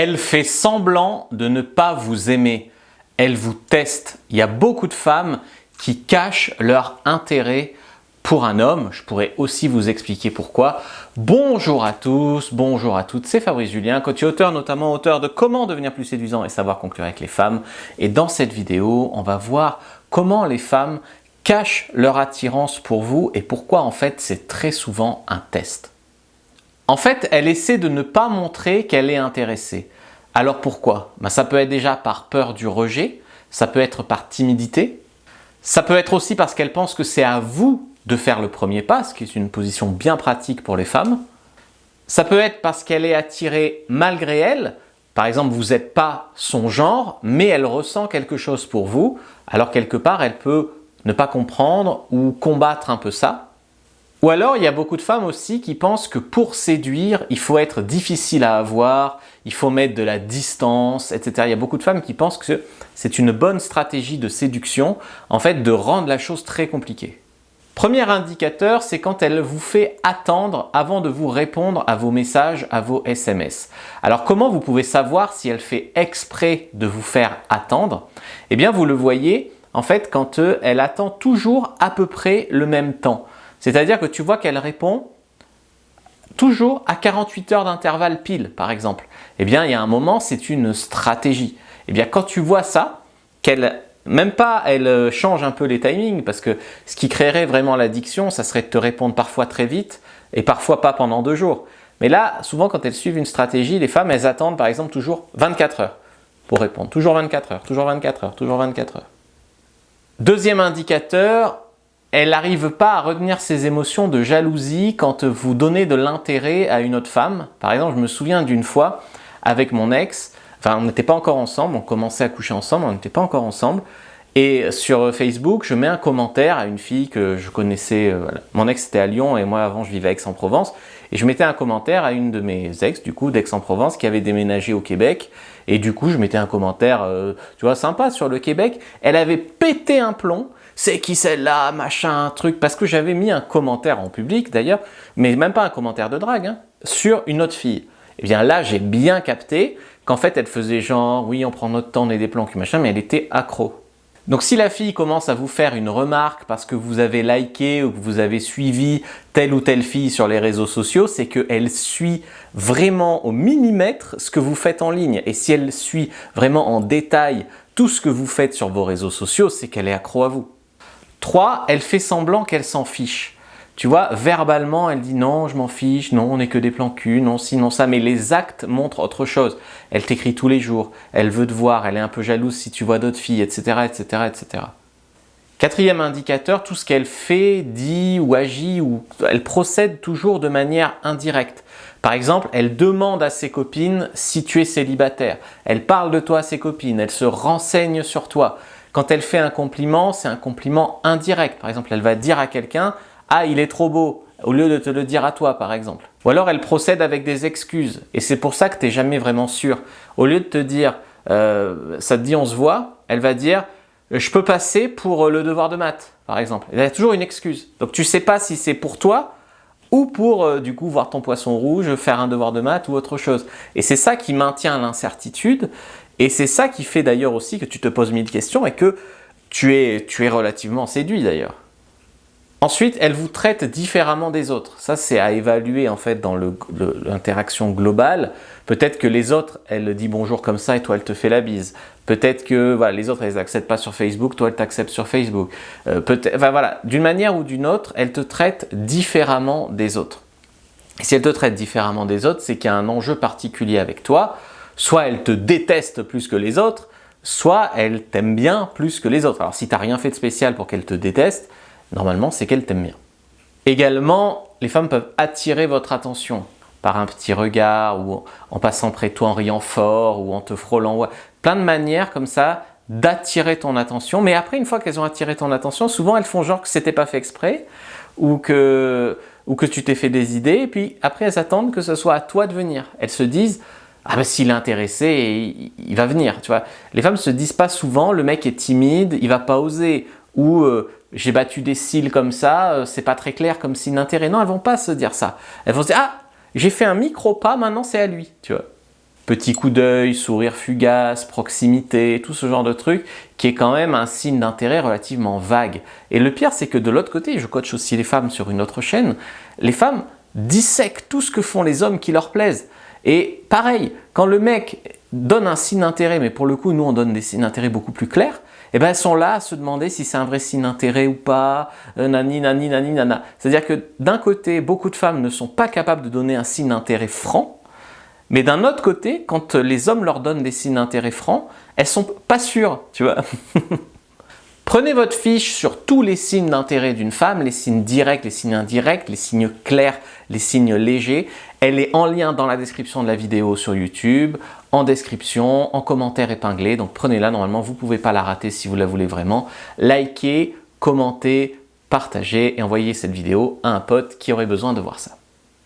Elle fait semblant de ne pas vous aimer. Elle vous teste. Il y a beaucoup de femmes qui cachent leur intérêt pour un homme. Je pourrais aussi vous expliquer pourquoi. Bonjour à tous, bonjour à toutes, c'est Fabrice Julien, coach et auteur, notamment auteur de Comment devenir plus séduisant et savoir conclure avec les femmes. Et dans cette vidéo, on va voir comment les femmes cachent leur attirance pour vous et pourquoi en fait c'est très souvent un test. En fait, elle essaie de ne pas montrer qu'elle est intéressée. Alors pourquoi? Ça peut être déjà par peur du rejet, ça peut être par timidité, ça peut être aussi parce qu'elle pense que c'est à vous de faire le premier pas, ce qui est une position bien pratique pour les femmes. Ça peut être parce qu'elle est attirée malgré elle. Par exemple, vous n'êtes pas son genre, mais elle ressent quelque chose pour vous. Alors quelque part, elle peut ne pas comprendre ou combattre un peu ça. Ou alors, il y a beaucoup de femmes aussi qui pensent que pour séduire, il faut être difficile à avoir, il faut mettre de la distance, etc. Il y a beaucoup de femmes qui pensent que c'est une bonne stratégie de séduction, en fait, de rendre la chose très compliquée. Premier indicateur, c'est quand elle vous fait attendre avant de vous répondre à vos messages, à vos SMS. Alors comment vous pouvez savoir si elle fait exprès de vous faire attendre? Eh bien vous le voyez en fait quand elle attend toujours à peu près le même temps. C'est-à-dire que tu vois qu'elle répond toujours à 48 heures d'intervalle pile par exemple. Eh bien il y a un moment, c'est une stratégie. Eh bien quand tu vois ça, même pas, elle change un peu les timings parce que ce qui créerait vraiment l'addiction, ça serait de te répondre parfois très vite et parfois pas pendant 2 jours. Mais là, souvent quand elles suivent une stratégie, les femmes, elles attendent par exemple toujours 24 heures pour répondre. Toujours 24 heures, toujours 24 heures, toujours 24 heures. Deuxième indicateur, elle n'arrive pas à retenir ses émotions de jalousie quand vous donnez de l'intérêt à une autre femme. Par exemple, je me souviens d'une fois avec mon ex. Enfin, on n'était pas encore ensemble, on commençait à coucher ensemble, on n'était pas encore ensemble. Et sur Facebook, je mets un commentaire à une fille que je connaissais. Voilà. Mon ex était à Lyon et moi avant je vivais à Aix-en-Provence. Et je mettais un commentaire à une de mes ex, du coup, d'Aix-en-Provence, qui avait déménagé au Québec. Et du coup, je mettais un commentaire, tu vois, sympa sur le Québec. Elle avait pété un plomb. C'est qui celle-là, machin, truc. Parce que j'avais mis un commentaire en public d'ailleurs, mais même pas un commentaire de drague, hein, sur une autre fille. Et bien là, j'ai bien capté qu'en fait, elle faisait genre, oui, on prend notre temps, on est des plans, machin, mais elle était accro. Donc si la fille commence à vous faire une remarque parce que vous avez liké ou que vous avez suivi telle ou telle fille sur les réseaux sociaux, c'est qu'elle suit vraiment au millimètre ce que vous faites en ligne. Et si elle suit vraiment en détail tout ce que vous faites sur vos réseaux sociaux, c'est qu'elle est accro à vous. 3, elle fait semblant qu'elle s'en fiche. Tu vois, verbalement, elle dit non, je m'en fiche, non, on n'est que des plans cul, non, si, non, ça. Mais les actes montrent autre chose. Elle t'écrit tous les jours, elle veut te voir, elle est un peu jalouse si tu vois d'autres filles, etc., etc., etc. Quatrième indicateur, tout ce qu'elle fait, dit ou agit, ou elle procède toujours de manière indirecte. Par exemple, elle demande à ses copines si tu es célibataire. Elle parle de toi à ses copines, elle se renseigne sur toi. Quand elle fait un compliment, c'est un compliment indirect. Par exemple, elle va dire à quelqu'un « Ah, il est trop beau !» au lieu de te le dire à toi, par exemple. Ou alors, elle procède avec des excuses. Et c'est pour ça que tu n'es jamais vraiment sûr. Au lieu de te dire « Ça te dit, on se voit », elle va dire « Je peux passer pour le devoir de maths », par exemple. Elle a toujours une excuse. Donc, tu ne sais pas si c'est pour toi ou pour, du coup, voir ton poisson rouge, faire un devoir de maths ou autre chose. Et c'est ça qui maintient l'incertitude. Et c'est ça qui fait d'ailleurs aussi que tu te poses 1000 questions et que tu es relativement séduit d'ailleurs. Ensuite, elle vous traite différemment des autres. Ça, c'est à évaluer en fait dans l'interaction globale. Peut-être que les autres, elle dit bonjour comme ça et toi, elle te fait la bise. Peut-être que voilà, les autres, elles n'acceptent pas sur Facebook, toi, elle t'accepte sur Facebook. Voilà, d'une manière ou d'une autre, elle te traite différemment des autres. Et si elle te traite différemment des autres, c'est qu'il y a un enjeu particulier avec toi. Soit elle te déteste plus que les autres, soit elle t'aime bien plus que les autres. Alors si tu n'as rien fait de spécial pour qu'elle te déteste, normalement c'est qu'elle t'aime bien. Également, les femmes peuvent attirer votre attention par un petit regard ou en passant près de toi en riant fort ou en te frôlant. Plein de manières comme ça d'attirer ton attention. Mais après, une fois qu'elles ont attiré ton attention, souvent elles font genre que c'était pas fait exprès ou que tu t'es fait des idées. Et puis après, elles attendent que ce soit à toi de venir. Elles se disent « Ah ben s'il est intéressé, il va venir. » Tu vois, les femmes ne se disent pas souvent « Le mec est timide, il va pas oser. » Ou j'ai battu des cils comme ça, c'est pas très clair comme signe d'intérêt. Non, elles vont pas se dire ça. Elles vont se dire « Ah, j'ai fait un micro pas, maintenant c'est à lui. » Tu vois. petit coup d'œil, sourire fugace, proximité, tout ce genre de truc, qui est quand même un signe d'intérêt relativement vague. Et le pire, c'est que de l'autre côté, je coach aussi les femmes sur une autre chaîne, les femmes dissèquent tout ce que font les hommes qui leur plaisent. Et pareil, quand le mec donne un signe d'intérêt, mais pour le coup, nous, on donne des signes d'intérêt beaucoup plus clairs, eh ben, elles sont là à se demander si c'est un vrai signe d'intérêt ou pas, nani, nani, nani, nana. C'est-à-dire que d'un côté, beaucoup de femmes ne sont pas capables de donner un signe d'intérêt franc, mais d'un autre côté, quand les hommes leur donnent des signes d'intérêt francs, elles sont pas sûres, tu vois. Prenez votre fiche sur tous les signes d'intérêt d'une femme, les signes directs, les signes indirects, les signes clairs, les signes légers. Elle est en lien dans la description de la vidéo sur YouTube, en description, en commentaire épinglé. Donc prenez-la, normalement vous ne pouvez pas la rater si vous la voulez vraiment. Likez, commentez, partagez et envoyez cette vidéo à un pote qui aurait besoin de voir ça.